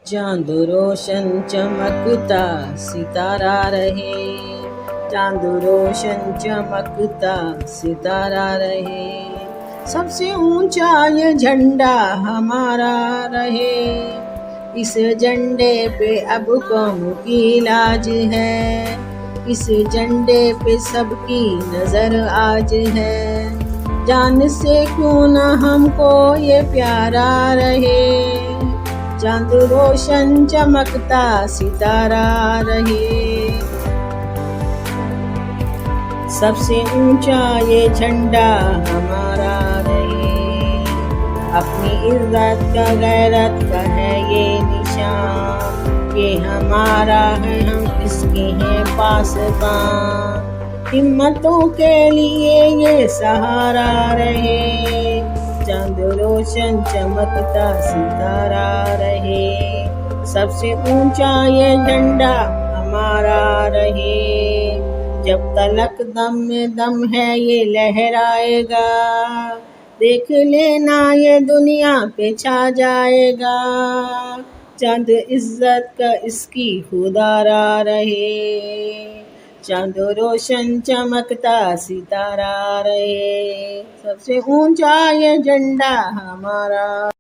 चांद रोशन चमकता सितारा रहे, चांद रोशन चमकता सितारा रहे, सबसे ऊंचा ये झंडा हमारा रहे। इस झंडे पे अब कौम की लाज है, इस झंडे पे सबकी नजर आज है। जान से क्यों न हमको ये प्यारा रहे, चांद रोशन चमकता सितारा रहे। सबसे ऊंचा ये झंडा हमारा रहे, अपनी इज्जत का गैरत का है ये निशान। ये हमारा है, हम इसके हैं पासबान। हिम्मतों के लिए ये सहारा रहे, चांद रोशन चमकता सितारा रहे। सबसे ऊंचा ये झंडा हमारा रहे, जब तलक दम में दम है ये लहराएगा। देख लेना ये दुनिया पे छा जाएगा, चांद इज्जत का इसकी खुदारा रहे। चांद रोशन चमकता सितारा रहे, सबसे ऊंचा ये झंडा हमारा।